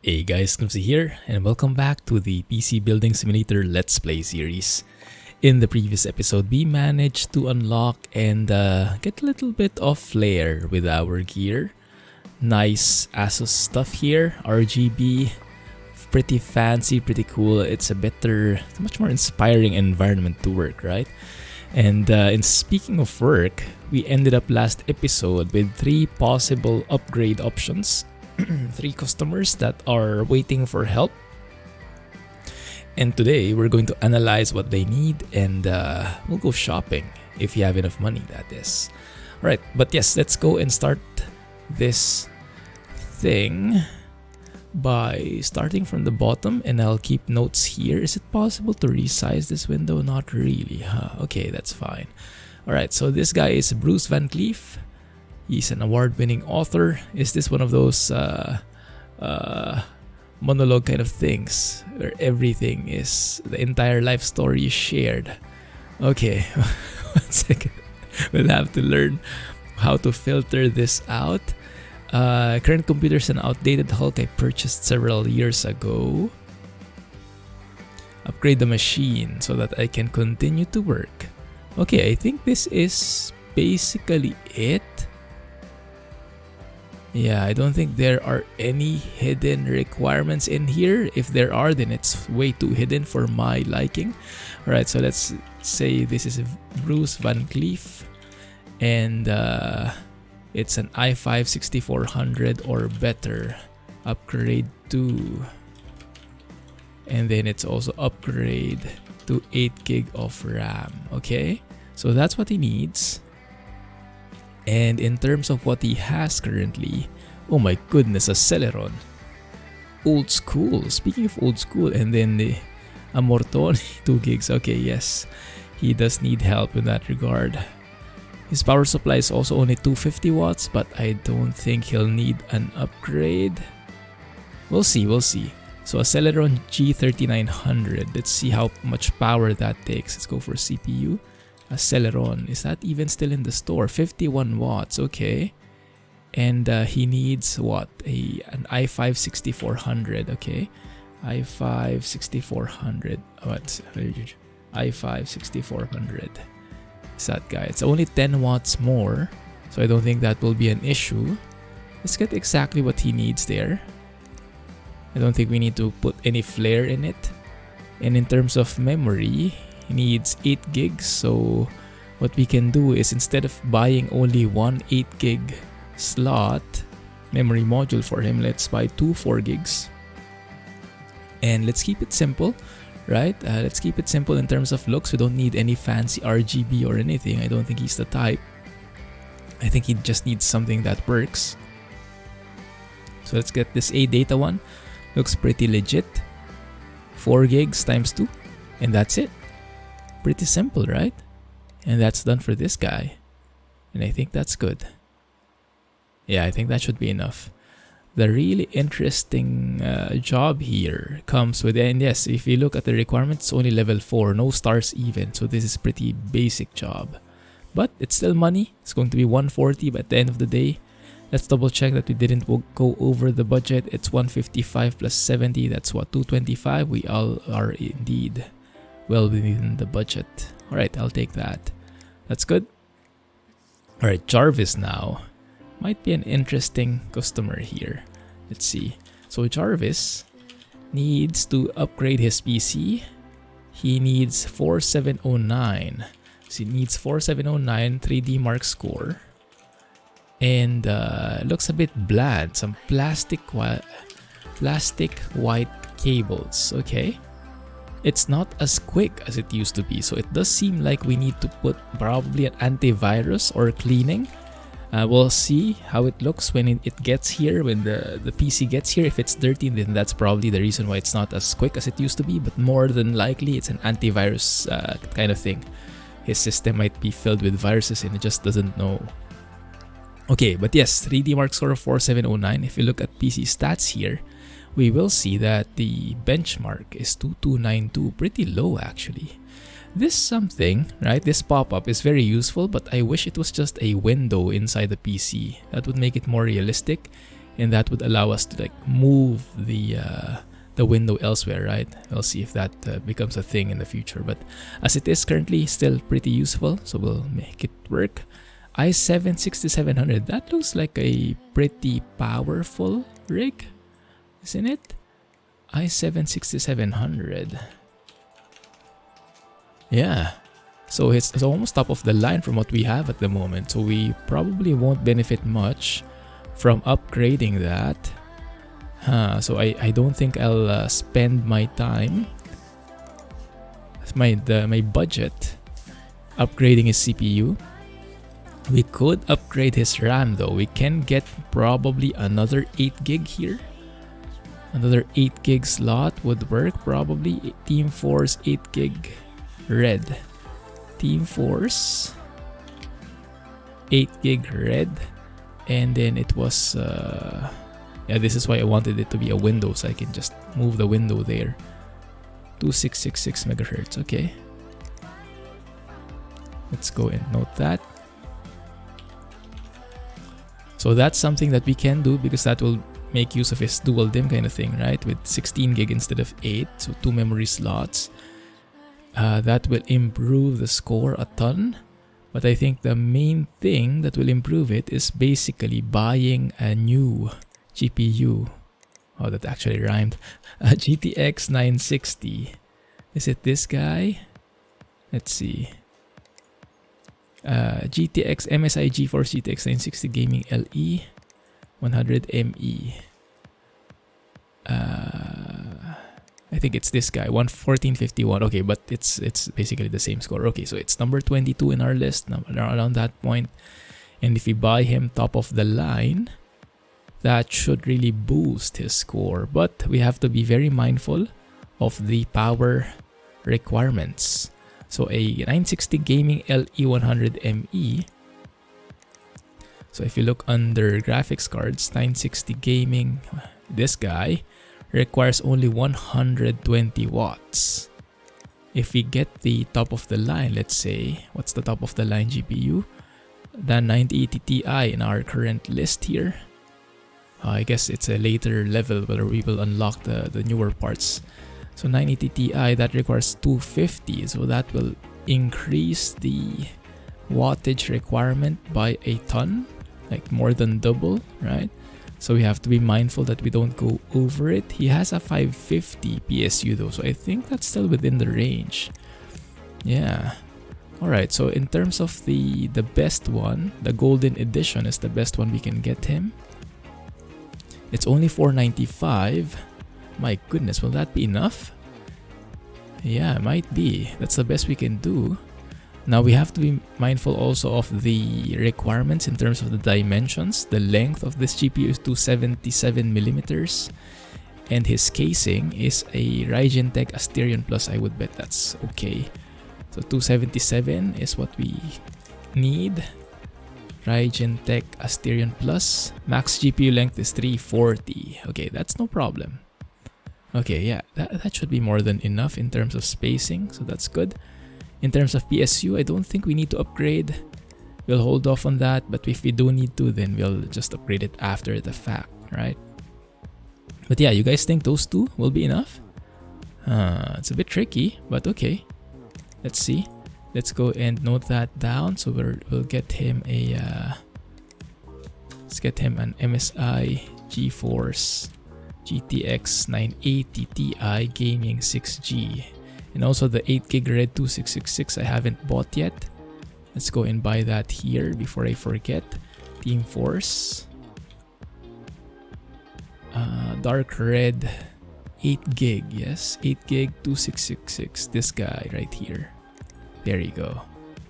Hey guys, Clumsy here, and welcome back to the PC Building Simulator Let's Play series. In the previous episode, we managed to unlock and get a little bit of flair with our gear. Nice Asus stuff here, RGB, pretty fancy, pretty cool. It's a much more inspiring environment to work, right? And in speaking of work, we ended up last episode with 3 possible upgrade options. 3 customers that are waiting for help, and today we're going to analyze what they need and we'll go shopping if you have enough money, that is. Alright, but yes, let's go and start this thing by starting from the bottom, and I'll keep notes here. Is it possible to resize this window? Not really, huh? Okay, that's fine. Alright, so this guy is Bruce Van Cleef. He's an award-winning author. Is this one of those monologue kind of things where everything is, the entire life story is shared? Okay, 1 second. We'll have to learn how to filter this out. Current computer is an outdated Hulk I purchased several years ago. Upgrade the machine so that I can continue to work. Okay, I think this is basically it. Yeah, I don't think there are any hidden requirements in here. If there are, then it's way too hidden for my liking. Alright, so let's say this is Bruce Van Cleef, and it's an i5 6400 or better. Upgrade to, and then it's also upgrade to 8 gig of RAM. Okay, so that's what he needs. And in terms of what he has currently, oh my goodness, a Celeron. Old school. Speaking of old school, and then the Amortoni 2 gigs. Okay, yes, he does need help in that regard. His power supply is also only 250 watts, but I don't think he'll need an upgrade. We'll see, we'll see. So a Celeron G3900. Let's see how much power that takes. Let's go for CPU. A Celeron, is that even still in the store? 51 watts, okay. And he needs what? An i5 6400, okay. i5 6400. What? i5 6400. Is that guy? It's only 10 watts more, so I don't think that will be an issue. Let's get exactly what he needs there. I don't think we need to put any flair in it. And in terms of memory, he needs 8 gigs, so what we can do is, instead of buying only one 8 gig slot memory module for him, let's buy 2 4 gigs. And let's keep it simple, right? Let's keep it simple in terms of looks. We don't need any fancy RGB or anything. I don't think he's the type. I think he just needs something that works. So let's get this A data one. Looks pretty legit. 4 gigs times 2, and that's it. Pretty simple, right? And that's done for this guy. And I think that's good. Yeah, I think that should be enough. The really interesting job here comes with, and yes, if you look at the requirements, it's only level 4, no stars even. So this is pretty basic job. But it's still money. It's going to be 140 but at the end of the day. Let's double check that we didn't go over the budget. It's 155 plus 70. That's what, 225. We all are indeed well within the budget. Alright, I'll take that. That's good. Alright, Jarvis now. Might be an interesting customer here. Let's see. So Jarvis needs to upgrade his PC. He needs 4709. So he needs 4709 3D Mark score. And looks a bit bland. Some plastic white cables. Okay. It's not as quick as it used to be, so it does seem like we need to put probably an antivirus or cleaning. We'll see how it looks when it gets here, when the PC gets here. If it's dirty, then that's probably the reason why it's not as quick as it used to be, but more than likely it's an antivirus kind of thing. His system might be filled with viruses and it just doesn't know. Okay, but yes, 3D Mark score of 4709. If you look at PC stats here, we will see that the benchmark is 2292, pretty low actually. This something, right, this pop-up is very useful, but I wish it was just a window inside the PC. That would make it more realistic. and that would allow us to like move the window elsewhere, right? We'll see if that becomes a thing in the future, but as it is currently, still pretty useful, so we'll make it work. i7 6700, that looks like a pretty powerful rig, isn't it? i7 6700. Yeah, so it's almost top of the line from what we have at the moment, so we probably won't benefit much from upgrading that. So I don't think I'll spend my time, my budget, upgrading his CPU. We could upgrade his RAM though. We can get probably another 8 gig here. Another 8 gig slot would work probably. Team Force 8 gig red. Team Force 8 gig red. And then it was yeah, this is why I wanted it to be a window, so I can just move the window there. 2666 megahertz. Okay, let's go and note that. So that's something that we can do, because that will make use of his dual DIMM kind of thing, right? With 16 gig instead of 8, so 2 memory slots. That will improve the score a ton. But I think the main thing that will improve it is basically buying a new GPU. Oh, that actually rhymed. GTX 960. Is it this guy? Let's see. GTX MSI GeForce GTX 960 Gaming LE 100ME. I think it's this guy, 1451. Okay, but it's basically the same score. Okay, so it's number 22 in our list, around that point. And if we buy him top of the line, that should really boost his score. But we have to be very mindful of the power requirements. So a 960 Gaming LE 100ME. So if you look under graphics cards, 960 Gaming, this guy requires only 120 watts. If we get the top of the line, let's say, what's the top of the line GPU? The 9080 Ti in our current list here. I guess it's a later level where we will unlock the newer parts. So 980 Ti, that requires 250, so that will increase the wattage requirement by a ton, like more than double, right? So we have to be mindful that we don't go over it. He has a 550 PSU though, so I think that's still within the range. Yeah. Alright, so in terms of the best one, the golden edition is the best one we can get him. It's only $495. My goodness, will that be enough? Yeah, it might be. That's the best we can do. Now we have to be mindful also of the requirements in terms of the dimensions. The length of this GPU is 277 millimeters, and his casing is a Ryzen Tech Asterion Plus. I would bet that's okay. So 277 is what we need. Ryzen Tech Asterion Plus. Max GPU length is 340. Okay, that's no problem. Okay, yeah, that should be more than enough in terms of spacing, so that's good. In terms of PSU, I don't think we need to upgrade. We'll hold off on that, but if we do need to, then we'll just upgrade it after the fact, right? But yeah, you guys think those two will be enough? It's a bit tricky, but okay. Let's see. Let's go and note that down. So we'll get him a let's get him an MSI GeForce GTX 980 Ti Gaming 6G. And also the 8 gig Red 2666 I haven't bought yet. Let's go and buy that here before I forget. Team Force. Dark Red 8 gig, yes. 8 gig 2666. This guy right here. There you go.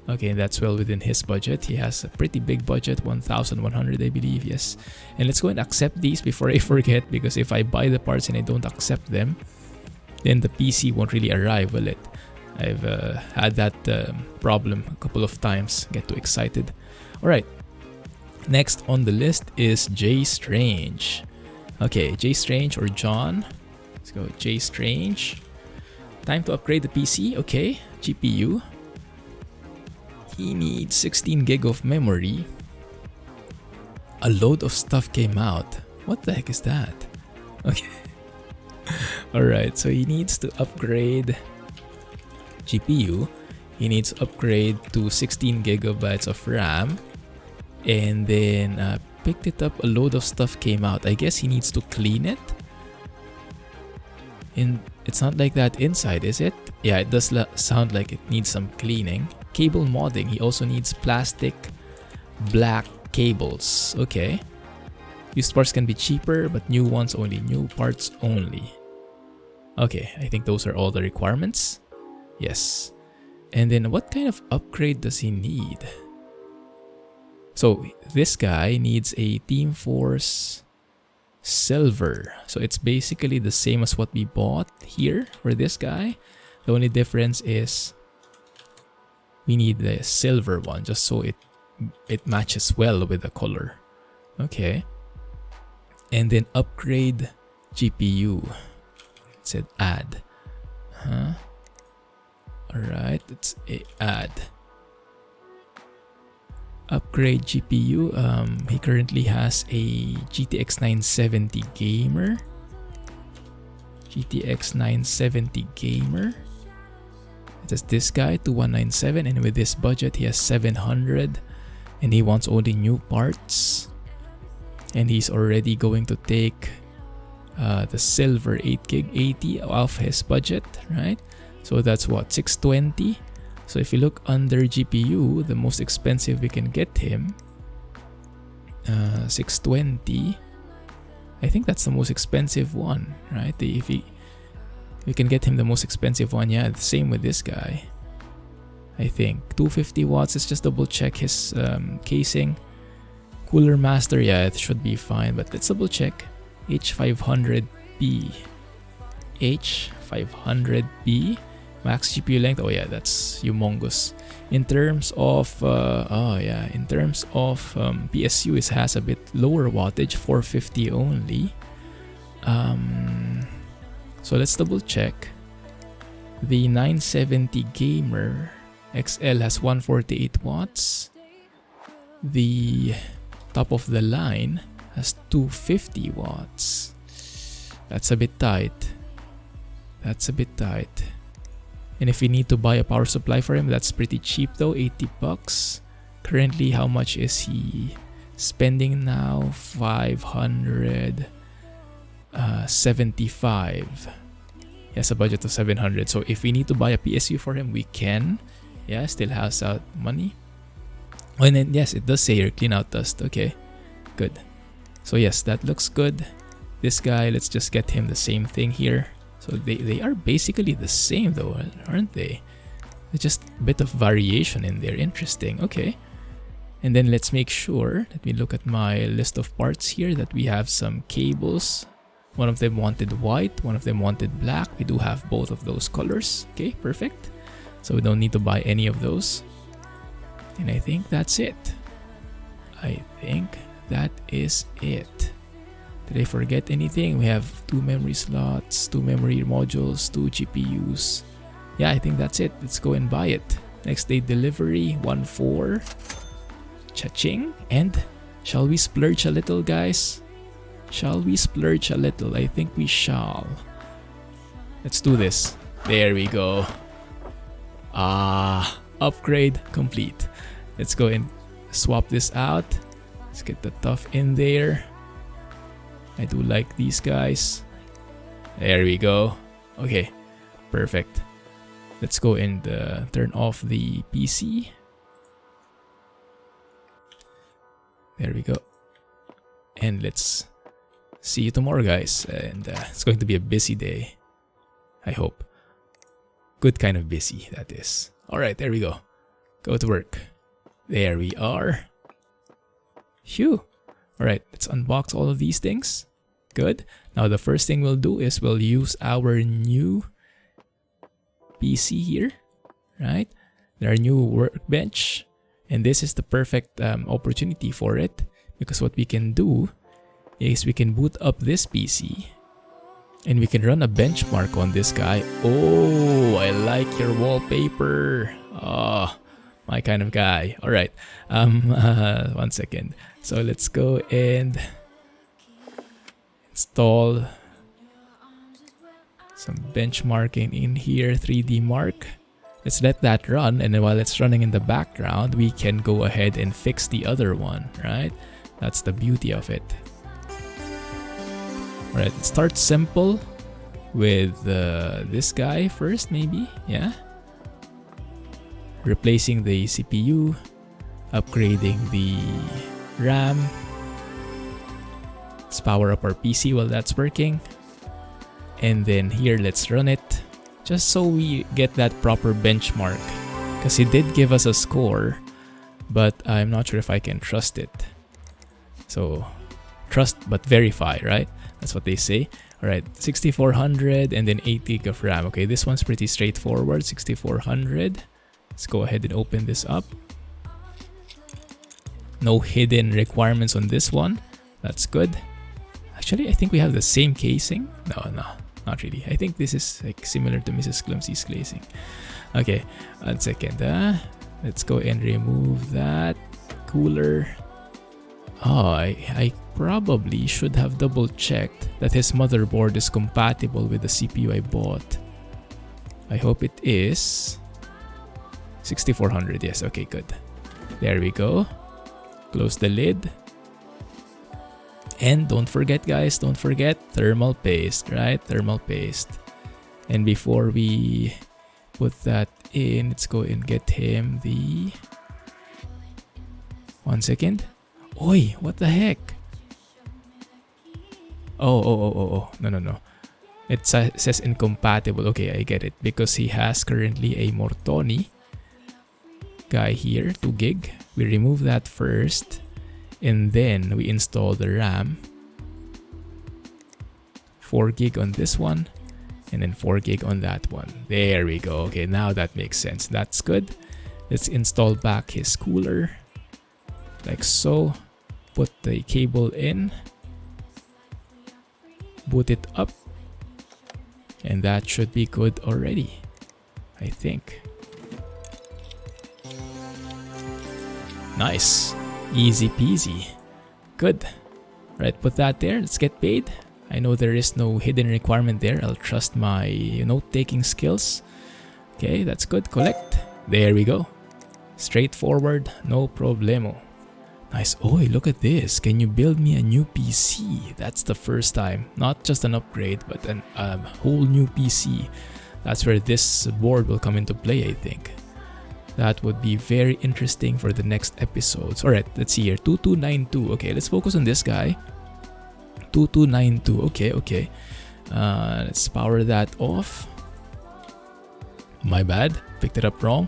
Okay, that's well within his budget. He has a pretty big budget, 1,100 I believe, yes. And let's go and accept these before I forget, because if I buy the parts and I don't accept them, then the PC won't really arrive, will it? I've had that problem a couple of times. Get too excited. Alright, next on the list is Jay Strange. Okay, Jay Strange or John. Let's go Jay Strange. Time to upgrade the PC. Okay, GPU. He needs 16 gig of memory. A load of stuff came out. What the heck is that? Okay. Alright, so he needs to upgrade GPU. He needs to upgrade to 16 gigabytes of RAM. And then picked it up, a load of stuff came out. I guess he needs to clean it. And it's not like that inside, is it? Yeah, it does sound like it needs some cleaning. Cable modding. He also needs plastic black cables. Okay. Used parts can be cheaper, but new ones only. New parts only. Okay, I think those are all the requirements. Yes. And then what kind of upgrade does he need? So this guy needs a Team Force Silver. So it's basically the same as what we bought here for this guy. The only difference is we need the silver one just so it matches well with the color. Okay. And then upgrade GPU. It said add. Alright, let's add. Upgrade GPU. He currently has a GTX 970 gamer. GTX 970 gamer. It is this guy, 2197, and with this budget he has 700, and he wants only new parts. And he's already going to take the silver 8GB 80 off his budget, right? So that's what, 620. So if you look under GPU, the most expensive we can get him, 620. I think that's the most expensive one, right? If we can get him the most expensive one, yeah, the same with this guy. I think 250 watts. Let's just double check his casing. Cooler master, yeah, it should be fine, but let's double check. H500B. H500B. Max GPU length. Oh yeah, that's humongous. In terms of PSU, it has a bit lower wattage, 450 only. So let's double check. The 970 Gamer XL has 148 watts. The top of the line has 250 watts. That's a bit tight. That's a bit tight. And if we need to buy a power supply for him, that's pretty cheap though, 80 bucks. Currently, how much is he spending now? 575. He has a budget of 700. So if we need to buy a PSU for him, we can. Yeah, still has out money. Oh, and then yes, it does say here, clean out dust. Okay, good. So yes, that looks good. This guy, let's just get him the same thing here. So they are basically the same though, aren't they? There's just a bit of variation in there. Interesting. Okay. And then let's make sure, let me look at my list of parts here, that we have some cables. One of them wanted white, one of them wanted black. We do have both of those colors. Okay, perfect. So we don't need to buy any of those. And I think that's it. I think that is it. Did I forget anything? We have 2 memory slots, 2 memory modules, 2 GPUs. Yeah, I think that's it. Let's go and buy it. Next day delivery, 1-4. Cha-ching. And shall we splurge a little, guys? Shall we splurge a little? I think we shall. Let's do this. There we go. Upgrade complete. Let's go and swap this out. Let's get the tough in there. I do like these guys. There we go. Okay, perfect. Let's go and turn off the PC. There we go. And let's see you tomorrow, guys. And it's going to be a busy day. I hope. Good kind of busy, that is. Alright, there we go. Go to work. There we are. Phew. Alright, let's unbox all of these things. Good. Now the first thing we'll do is we'll use our new PC here. Right? Our new workbench. And this is the perfect opportunity for it. Because what we can do is we can boot up this PC. And we can run a benchmark on this guy. Oh, I like your wallpaper. Oh, my kind of guy. Alright. 1 second. So let's go and install some benchmarking in here, 3D Mark. Let's let that run, and then while it's running in the background, we can go ahead and fix the other one, right? That's the beauty of it. Alright, let's start simple with this guy first, maybe, yeah? Replacing the CPU, upgrading the RAM. Let's power up our PC while that's working. And then here, let's run it, just so we get that proper benchmark. Because he did give us a score, but I'm not sure if I can trust it. So, trust but verify, right? That's what they say. Alright, 6400 and then 8 gig of RAM. Okay, this one's pretty straightforward, 6400. Let's go ahead and open this up. No hidden requirements on this one. That's good. Actually, I think we have the same casing. No, not really. I think this is like similar to Mrs. Clumsy's casing. Okay, 1 second. Let's go and remove that cooler. Oh, I probably should have double checked that his motherboard is compatible with the CPU I bought. I hope it is. 6400, yes, okay, good. There we go. Close the lid. And don't forget, guys, don't forget thermal paste, right? Thermal paste. And before we put that in, let's go and get him the... 1 second. Oi, what the heck? Oh. No. It says incompatible. Okay, I get it. Because he has currently a Mortoni guy here, 2 gig. We remove that first. And then we install the RAM. 4 gig on this one. And then 4 gig on that one. There we go. Okay, now that makes sense. That's good. Let's install back his cooler. Like so. Put the cable in. Boot it up. And that should be good already, I think. Nice. Easy peasy. Good. Right, put that there. Let's get paid. I know there is no hidden requirement there. I'll trust my note-taking skills. Okay, that's good. Collect. There we go. Straightforward. No problemo. Nice. Oh, look at this. Can you build me a new PC? That's the first time. Not just an upgrade, but a whole new PC. That's where this board will come into play, I think. That would be very interesting for the next episodes. Alright, let's see here. 2292. Okay, let's focus on this guy. 2292. Okay. Let's power that off. My bad. Picked it up wrong.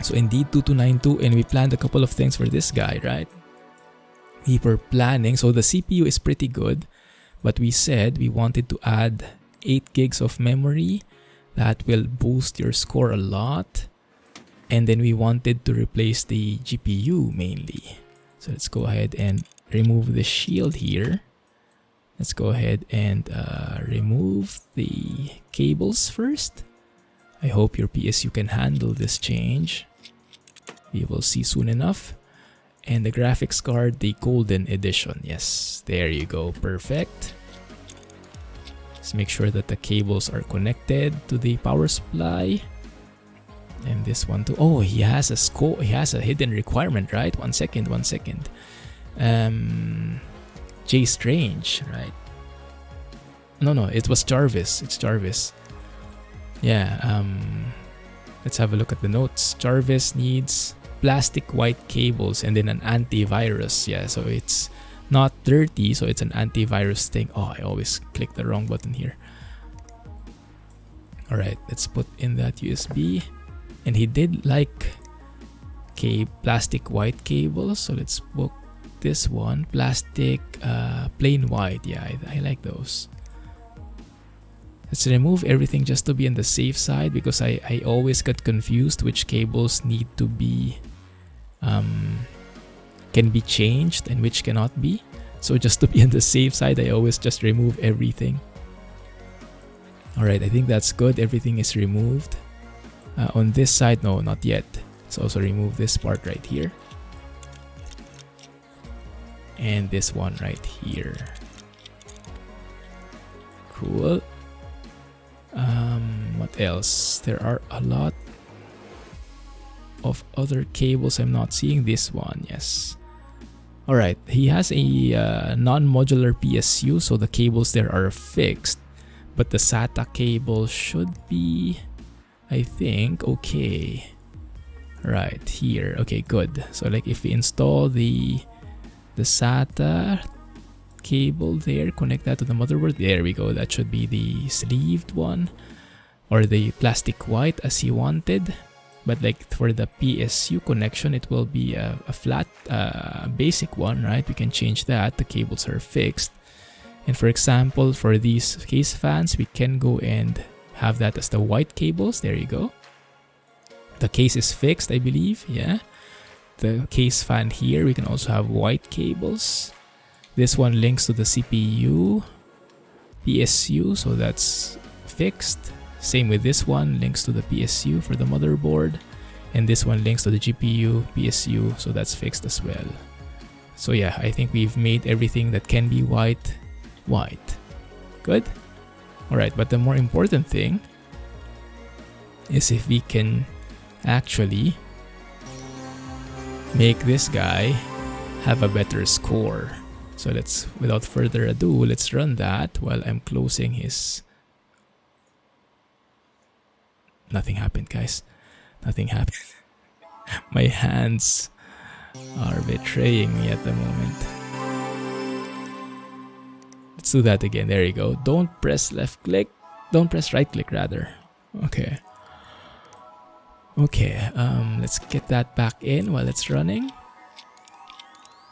So indeed 2292, and we planned a couple of things for this guy, right? We were planning, so the CPU is pretty good, but we said we wanted to add 8 gigs of memory. That will boost your score a lot. And then we wanted to replace the GPU mainly. So let's go ahead and remove the shield here. Let's go ahead and remove the cables first. I hope your PSU can handle this change. We will see soon enough. And the graphics card, the golden edition. Yes, there you go. Perfect. Let's make sure that the cables are connected to the power supply. And this one too. Oh, he has a score. He has a hidden requirement, right? 1 second. J Strange, right? No, it was Jarvis. It's Jarvis. Yeah, let's have a look at the notes. Jarvis needs plastic white cables and then an antivirus. Yeah, so it's not dirty, so it's an antivirus thing. Oh, I always click the wrong button here. Alright, let's put in that USB. And he did like plastic white cables, so let's book this one. Plastic plain white. Yeah, I like those. Let's remove everything just to be on the safe side, because I always get confused which cables need to be can be changed and which cannot be. So just to be on the safe side, I always just remove everything. Alright, I think that's good. Everything is removed. On this side, no, not yet. Let's also remove this part right here. and this one right here. Cool. What else? There are a lot of other cables I'm not seeing. This one, yes. Alright, he has a non-modular PSU, so the cables there are fixed. But the SATA cable should be, I think, okay. Right here. Okay, good. So like if we install the SATA cable there, connect that to the motherboard. There we go. That should be the sleeved one or the plastic white as he wanted. But like for the PSU connection, it will be a flat basic one, right? We can change that. The cables are fixed. And for example, for these case fans, we can go and have that as the white cables. There you go. The case is fixed, I believe. Yeah. The case fan here, we can also have white cables. This one links to the CPU, PSU, so that's fixed. Same with this one, links to the PSU for the motherboard. And this one links to the GPU, PSU, so that's fixed as well. So yeah, I think we've made everything that can be white. Good. Alright, but the more important thing is if we can actually make this guy have a better score. So let's, without further ado, let's run that while I'm closing his... Nothing happened, guys. Nothing happened. My hands are betraying me at the moment. Let's do that again. There you go. Don't press left click. Don't press right click, rather. Okay. Okay, let's get that back in while it's running.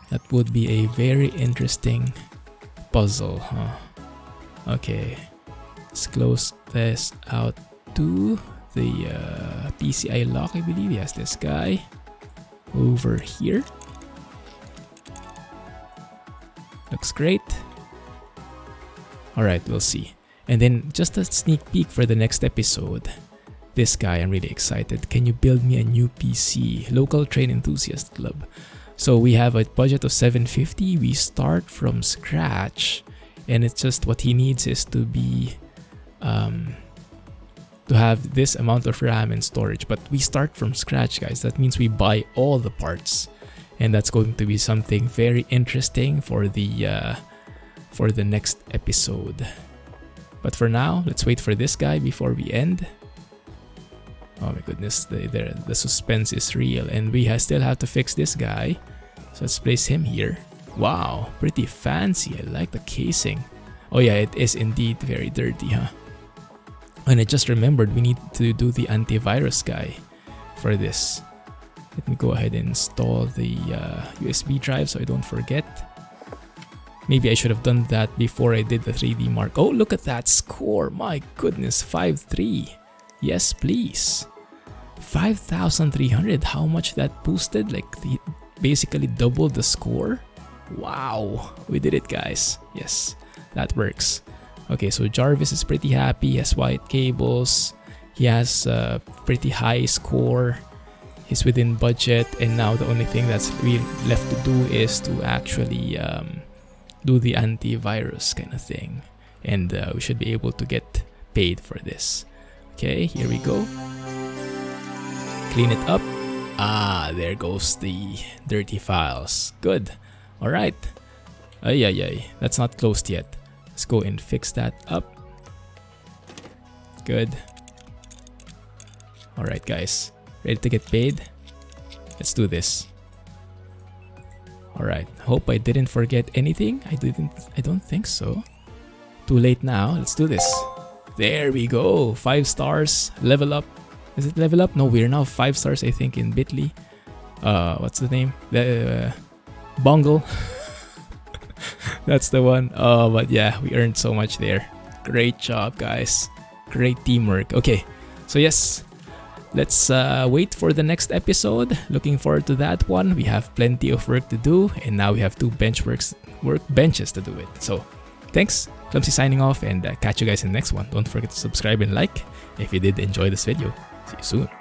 That would be a very interesting puzzle, huh? Okay. Let's close this out to the PCI lock, I believe. Yes, this guy over here. Looks great. Alright, we'll see. And then just a sneak peek for the next episode. This guy, I'm really excited. Can you build me a new PC? Local Train Enthusiast Club. So we have a budget of 750. We start from scratch. And it's just what he needs is to be... to have this amount of RAM and storage. But we start from scratch, guys. That means we buy all the parts. And that's going to be something very interesting for the next episode. But for now, let's wait for this guy before we end. Oh my goodness, the suspense is real. And we still have to fix this guy. So let's place him here. Wow, pretty fancy. I like the casing. Oh yeah, it is indeed very dirty, huh? And I just remembered we need to do the antivirus guy for this. Let me go ahead and install the USB drive so I don't forget. Maybe I should have done that before I did the 3D mark. Oh, look at that score. My goodness, 5.3. Yes, please. 5,300. How much that boosted? Like, basically doubled the score. Wow. We did it, guys. Yes, that works. Okay, so Jarvis is pretty happy. He has white cables. He has a pretty high score. He's within budget. And now the only thing that's really left to do is to actually do the antivirus kind of thing. And we should be able to get paid for this. Okay, here we go. Clean it up. Ah, there goes the dirty files. Good. Alright. Ay. That's not closed yet. Let's go and fix that up. Good. Alright, guys. Ready to get paid? Let's do this. Alright. Hope I didn't forget anything. I don't think so. Too late now. Let's do this. There we go. 5 stars. Level up. Is it level up? No, we're now 5 stars, I think, in Bitly. What's the name? Bungle. That's the one. Oh, but yeah, we earned so much there. Great job, guys. Great teamwork. Okay, so yes, let's wait for the next episode. Looking forward to that one. We have plenty of work to do, and now we have 2 benches to do it. So, thanks. Clumsy signing off, and catch you guys in the next one. Don't forget to subscribe and like if you did enjoy this video. See you soon.